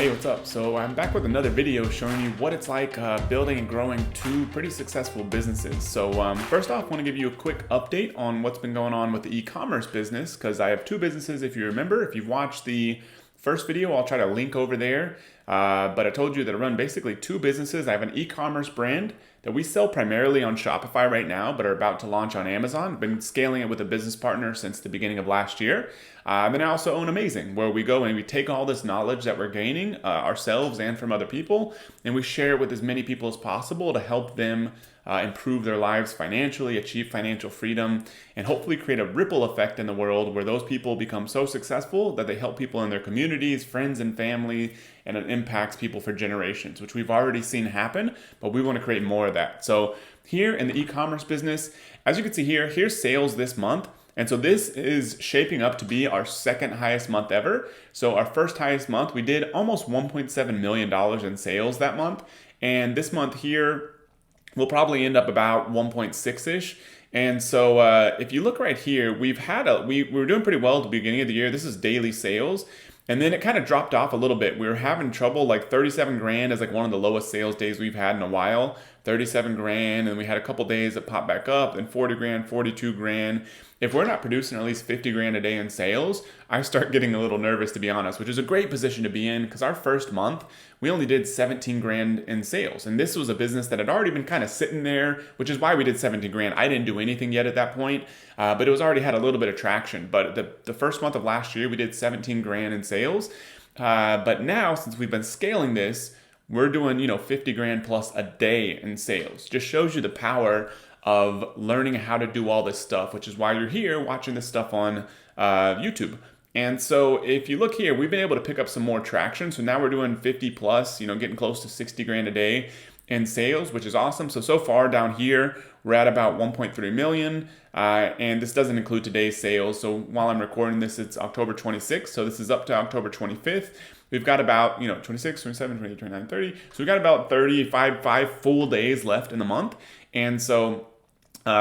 Hey, what's up? So I'm back with another video showing you what it's like building and growing two pretty successful businesses. So first off, I want to give you a quick update on what's been going on with the e-commerce business, because I have two businesses. If you remember, if you've watched the first video, I'll try to link over there. But I told you that I run basically two businesses. I have an e-commerce brand that we sell primarily on Shopify right now, but are about to launch on Amazon. Been scaling it with a business partner since the beginning of last year. Then I also own Amazing, where we go and we take all this knowledge that we're gaining ourselves and from other people, and we share it with as many people as possible to help them improve their lives financially, achieve financial freedom, and hopefully create a ripple effect in the world where those people become so successful that they help people in their communities, friends and family, and it impacts people for generations, which we've already seen happen, but we want to create more of that. So here in the e-commerce business, as you can see here, here's sales this month. And so this is shaping up to be our second highest month ever. So our first highest month, we did almost $1.7 million in sales that month. And this month here, we'll probably end up about 1.6-ish. And so if you look right here, we were doing pretty well at the beginning of the year. This is daily sales. And then it kind of dropped off a little bit. We were having trouble, like 37 grand is like one of the lowest sales days we've had in a while. 37 grand, and we had a couple days that popped back up, then 40 grand, 42 grand. If we're not producing at least 50 grand a day in sales, I start getting a little nervous, to be honest, which is a great position to be in, because our first month, we only did 17 grand in sales. And this was a business that had already been kind of sitting there, which is why we did 17 grand. I didn't do anything yet at that point, but it was already had a little bit of traction. But the first month of last year, we did 17 grand in sales. But now, since we've been scaling this, we're doing, 50 grand plus a day in sales. Just shows you the power of learning how to do all this stuff, which is why you're here watching this stuff on YouTube. And so if you look here, we've been able to pick up some more traction. So now we're doing 50 plus, getting close to 60 grand a day in sales, which is awesome. So far down here, we're at about 1.3 million. And this doesn't include today's sales. So while I'm recording this, it's October 26th. So this is up to October 25th. We've got about, 26, 27, 28, 29, 30. So we've got about 5 full days left in the month. And so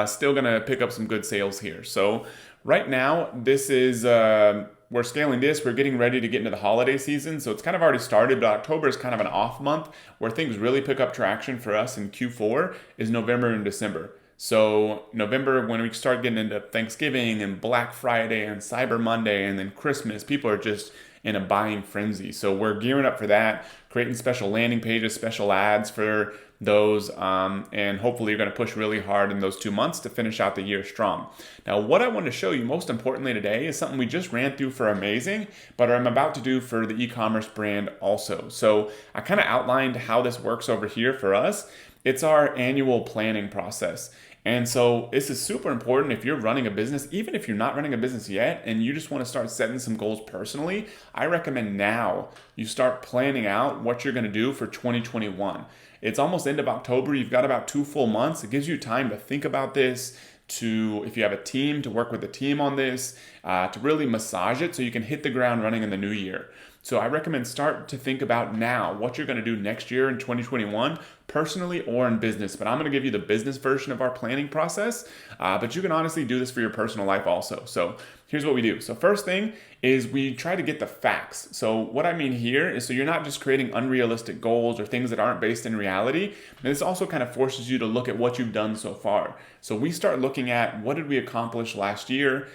still going to pick up some good sales here. So right now, this is, we're scaling this. We're getting ready to get into the holiday season. So it's kind of already started, but October is kind of an off month where things really pick up traction for us in Q4 is November and December. So November, when we start getting into Thanksgiving and Black Friday and Cyber Monday and then Christmas, people are just in a buying frenzy. So we're gearing up for that, creating special landing pages, special ads for those, and hopefully you're going to push really hard in those 2 months to finish out the year strong. Now, what I want to show you most importantly today is something we just ran through for Amazing, but I'm about to do for the e-commerce brand also. So I kind of outlined how this works over here for us. It's our annual planning process. And so this is super important if you're running a business, even if you're not running a business yet and you just want to start setting some goals personally. I recommend now you start planning out what you're going to do for 2021. It's almost end of October. You've got about 2 full months. It gives you time to think about this, if you have a team, to work with a team on this, to really massage it so you can hit the ground running in the new year. So I recommend start to think about now what you're going to do next year in 2021, personally or in business. But I'm going to give you the business version of our planning process, but you can honestly do this for your personal life also. So here's what we do. So first thing is we try to get the facts. So what I mean here is so you're not just creating unrealistic goals or things that aren't based in reality. And this also kind of forces you to look at what you've done so far. So we start looking at what did we accomplish last year?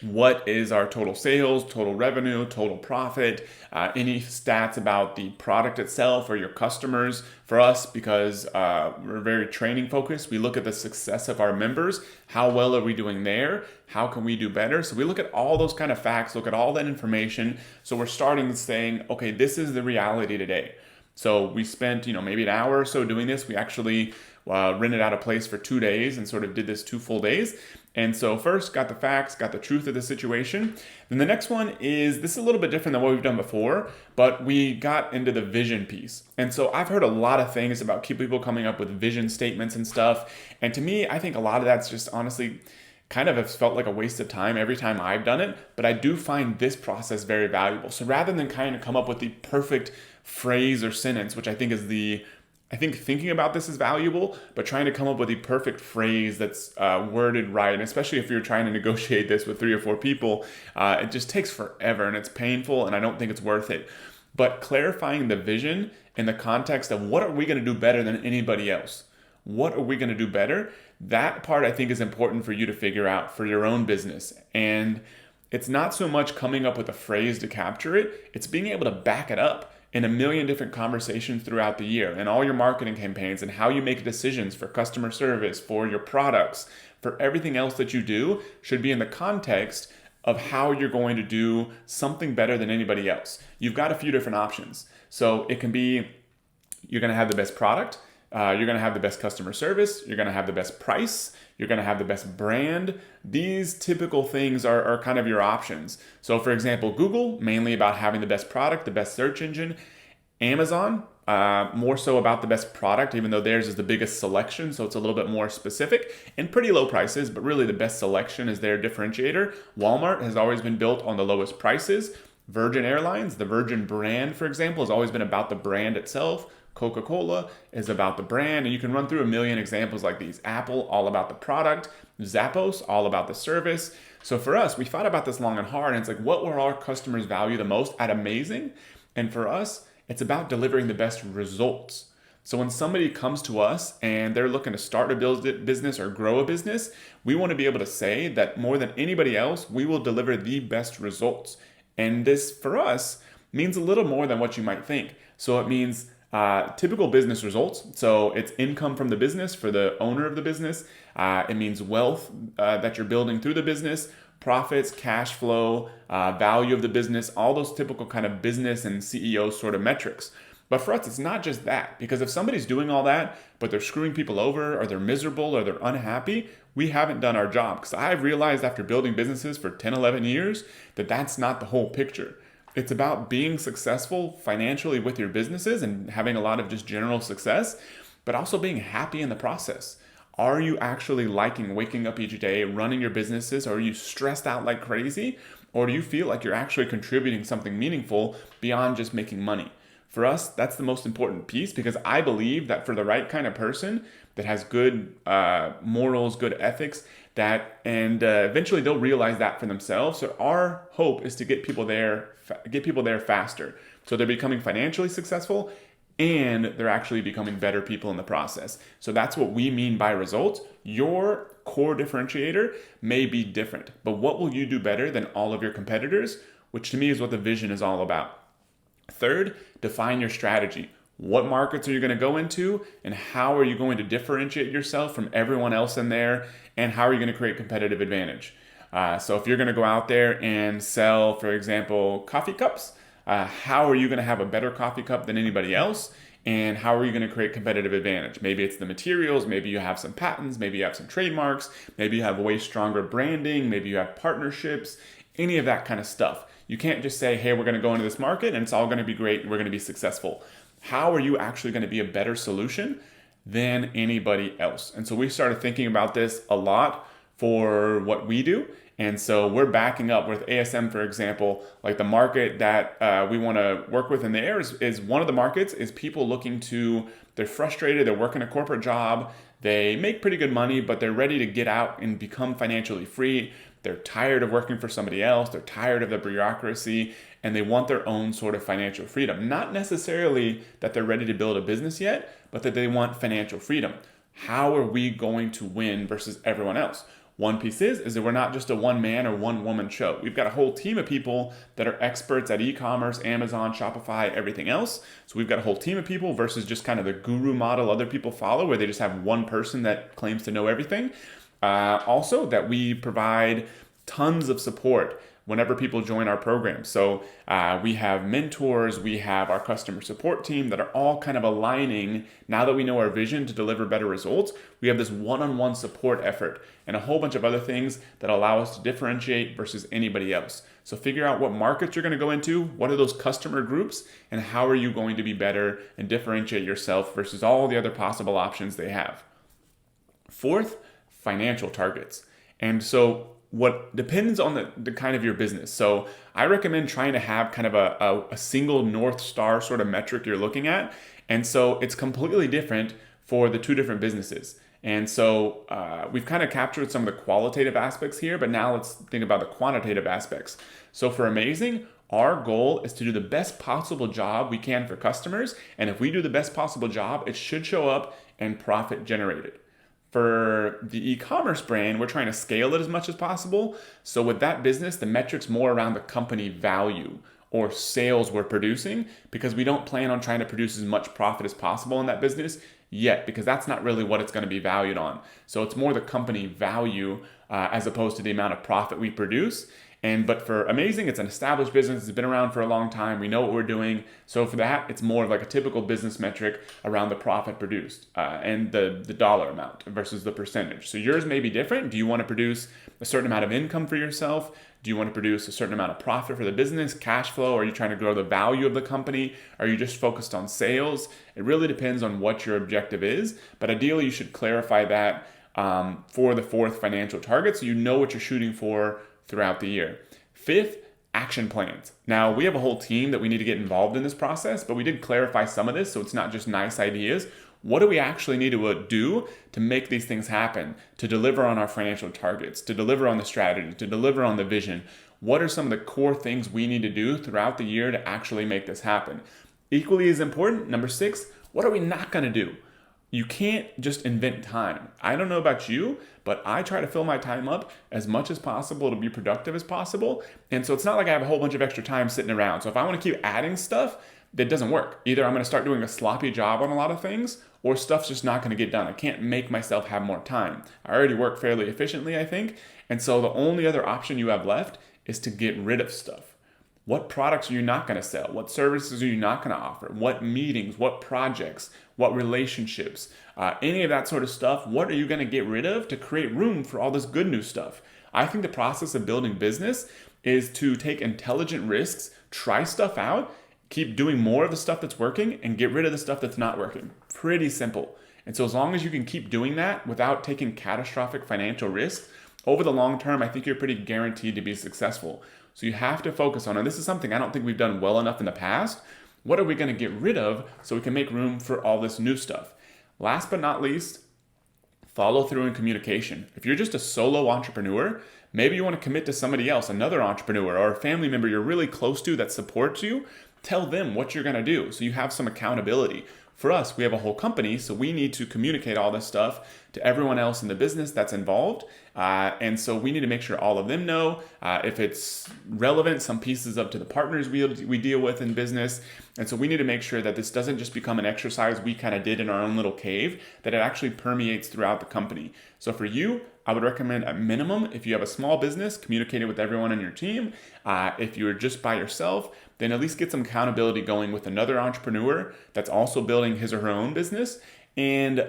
What is our total sales, total revenue, total profit, any stats about the product itself or your customers. For us, because we're very training focused, we look at the success of our members. How well are we doing there? How can we do better? So we look at all those kind of facts, look at all that information. So we're starting saying, okay, this is the reality today. So we spent, maybe an hour or so doing this. We actually rented out a place for 2 days and sort of did this 2 full days. And so first got the facts, got the truth of the situation. Then the next one is, this is a little bit different than what we've done before, but we got into the vision piece. And so I've heard a lot of things about people coming up with vision statements and stuff. And to me, I think a lot of that's just honestly kind of has felt like a waste of time every time I've done it, but I do find this process very valuable. So rather than kind of come up with the perfect phrase or sentence, which I think thinking about this is valuable, but trying to come up with the perfect phrase that's worded right, and especially if you're trying to negotiate this with 3 or 4 people, it just takes forever and it's painful and I don't think it's worth it. but clarifying the vision in the context of what are we going to do better than anybody else? What are we going to do better? That part I think is important for you to figure out for your own business. And it's not so much coming up with a phrase to capture it, it's being able to back it up in a million different conversations throughout the year and all your marketing campaigns and how you make decisions for customer service, for your products, for everything else that you do should be in the context of how you're going to do something better than anybody else. You've got a few different options. So it can be you're going to have the best product, you're going to have the best customer service, you're going to have the best price, you're going to have the best brand. These typical things are kind of your options. So for example, Google, mainly about having the best product, the best search engine. Amazon, more so about the best product, even though theirs is the biggest selection, so it's a little bit more specific and pretty low prices, but really the best selection is their differentiator. Walmart has always been built on the lowest prices. Virgin Airlines, the Virgin brand, for example, has always been about the brand itself. Coca-Cola is about the brand, and you can run through a million examples like these. Apple, all about the product. Zappos, all about the service. So for us, we thought about this long and hard, and it's like, what will our customers value the most at Amazing? And for us, it's about delivering the best results. So when somebody comes to us and they're looking to start a business or grow a business, we want to be able to say that more than anybody else, we will deliver the best results. And this, for us, means a little more than what you might think. So it means typical business results. So it's income from the business for the owner of the business. It means wealth that you're building through the business, profits, cash flow, value of the business, all those typical kind of business and CEO sort of metrics. But for us, it's not just that, because if somebody's doing all that, but they're screwing people over or they're miserable or they're unhappy, we haven't done our job. Because I've realized after building businesses for 10, 11 years that that's not the whole picture. It's about being successful financially with your businesses and having a lot of just general success, but also being happy in the process. Are you actually liking waking up each day, running your businesses? Or are you stressed out like crazy? Or do you feel like you're actually contributing something meaningful beyond just making money? For us, that's the most important piece, because I believe that for the right kind of person that has good morals, good ethics, eventually they'll realize that for themselves. So our hope is to get people there faster. So they're becoming financially successful and they're actually becoming better people in the process. So that's what we mean by results. Your core differentiator may be different, but what will you do better than all of your competitors? Which to me is what the vision is all about. Third, define your strategy. What markets are you going to go into, and how are you going to differentiate yourself from everyone else in there, and how are you going to create competitive advantage? So if you're going to go out there and sell, for example, coffee cups, how are you going to have a better coffee cup than anybody else? And how are you going to create competitive advantage? Maybe it's the materials, maybe you have some patents, maybe you have some trademarks, maybe you have way stronger branding, maybe you have partnerships, any of that kind of stuff. You can't just say, hey, we're going to go into this market and it's all going to be great and we're going to be successful. How are you actually going to be a better solution than anybody else? And so we started thinking about this a lot for what we do. And so we're backing up with ASM, for example, like the market that we want to work with in there is one of the markets is people they're frustrated, they're working a corporate job, they make pretty good money, but they're ready to get out and become financially free. They're tired of working for somebody else, they're tired of the bureaucracy, and they want their own sort of financial freedom. Not necessarily that they're ready to build a business yet, but that they want financial freedom. How are we going to win versus everyone else? One piece is that we're not just a one-man or one-woman show. We've got a whole team of people that are experts at e-commerce, Amazon, Shopify, everything else. So we've got a whole team of people versus just kind of the guru model other people follow, where they just have one person that claims to know everything. Also, that we provide tons of support whenever people join our program. So we have mentors, we have our customer support team that are all kind of aligning, now that we know our vision to deliver better results, we have this one-on-one support effort and a whole bunch of other things that allow us to differentiate versus anybody else. So figure out what markets you're going to go into, what are those customer groups, and how are you going to be better and differentiate yourself versus all the other possible options they have. Fourth, financial targets. And so what depends on the kind of your business. So I recommend trying to have kind of a single North Star sort of metric you're looking at. And so it's completely different for the two different businesses. And so we've kind of captured some of the qualitative aspects here, but now let's think about the quantitative aspects. So for Amazing, Our goal is to do the best possible job we can for customers. And if we do the best possible job, it should show up in profit generated. For the e-commerce brand, we're trying to scale it as much as possible. So with that business, the metric's more around the company value or sales we're producing, because we don't plan on trying to produce as much profit as possible in that business yet, because that's not really what it's going to be valued on. So it's more the company value as opposed to the amount of profit we produce. But for Amazing, it's an established business. It's been around for a long time. We know what we're doing. So for that, it's more of like a typical business metric around the profit produced and the dollar amount versus the percentage. So yours may be different. Do you want to produce a certain amount of income for yourself? Do you want to produce a certain amount of profit for the business, cash flow? Are you trying to grow the value of the company? Are you just focused on sales? It really depends on what your objective is. But ideally, you should clarify that for the fourth financial target so you know what you're shooting for throughout the year. Fifth, action plans. Now, we have a whole team that we need to get involved in this process, but we did clarify some of this so it's not just nice ideas. What do we actually need to do to make these things happen, to deliver on our financial targets, to deliver on the strategy, to deliver on the vision? What are some of the core things we need to do throughout the year to actually make this happen? Equally as important, number 6, what are we not going to do? You can't just invent time. I don't know about you, but I try to fill my time up as much as possible to be productive as possible. And so it's not like I have a whole bunch of extra time sitting around. So if I want to keep adding stuff, that doesn't work. Either I'm going to start doing a sloppy job on a lot of things, or stuff's just not going to get done. I can't make myself have more time. I already work fairly efficiently, I think. And so the only other option you have left is to get rid of stuff. What products are you not going to sell? What services are you not going to offer? What meetings, what projects, what relationships, any of that sort of stuff? What are you going to get rid of to create room for all this good new stuff? I think the process of building business is to take intelligent risks, try stuff out, keep doing more of the stuff that's working, and get rid of the stuff that's not working. Pretty simple. And so as long as you can keep doing that without taking catastrophic financial risks, over the long term, I think you're pretty guaranteed to be successful. So you have to focus on, and this is something I don't think we've done well enough in the past, what are we going to get rid of so we can make room for all this new stuff? Last but not least, follow through in communication. If you're just a solo entrepreneur, maybe you want to commit to somebody else, another entrepreneur or a family member you're really close to that supports you. Tell them what you're going to do so you have some accountability. For us, we have a whole company, so we need to communicate all this stuff to everyone else in the business that's involved. And so we need to make sure all of them know. If it's relevant, some pieces up to the partners we deal with in business. And so we need to make sure that this doesn't just become an exercise we kind of did in our own little cave, that it actually permeates throughout the company. So for you, I would recommend at minimum, if you have a small business, communicate it with everyone on your team. If you're just by yourself, then at least get some accountability going with another entrepreneur that's also building his or her own business, and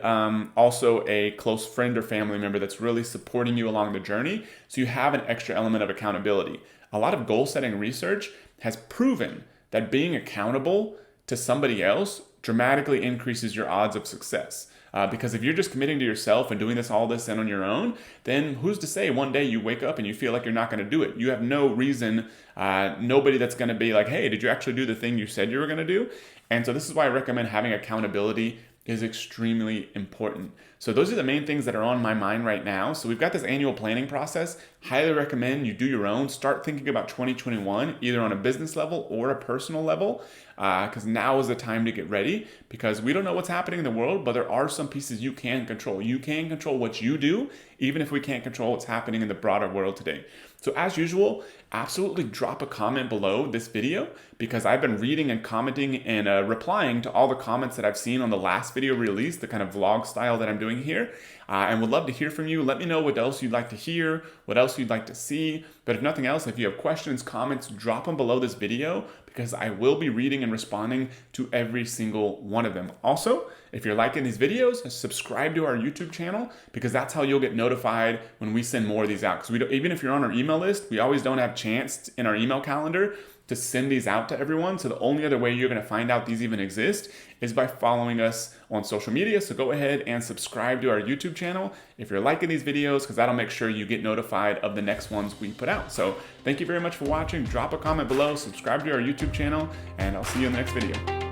also a close friend or family member that's really supporting you along the journey, so you have an extra element of accountability. A lot of goal setting research has proven that being accountable to somebody else dramatically increases your odds of success. Because if you're just committing to yourself and doing all this on your own, then who's to say one day you wake up and you feel like you're not going to do it? You have no reason, nobody that's going to be like, hey, did you actually do the thing you said you were going to do? And so this is why I recommend having accountability is extremely important. So those are the main things that are on my mind right now. So we've got this annual planning process. Highly recommend you do your own. Start thinking about 2021, either on a business level or a personal level, because now is the time to get ready, because we don't know what's happening in the world, but there are some pieces you can control. You can control what you do, even if we can't control what's happening in the broader world today. So as usual, absolutely drop a comment below this video, because I've been reading and commenting and replying to all the comments that I've seen on the last video released, the kind of vlog style that I'm doing here, and would love to hear from you. Let me know what else you'd like to hear, what else you'd like to see. But if nothing else, if you have questions, comments, drop them below this video, because I will be reading and responding to every single one of them. Also, if you're liking these videos, subscribe to our YouTube channel, because that's how you'll get notified when we send more of these out. Because even if you're on our email list, we always don't have chance in our email calendar to send these out to everyone. So the only other way you're going to find out these even exist is by following us on social media. So go ahead and subscribe to our YouTube channel if you're liking these videos, because that'll make sure you get notified of the next ones we put out. So thank you very much for watching. Drop a comment below, subscribe to our YouTube channel, and I'll see you in the next video.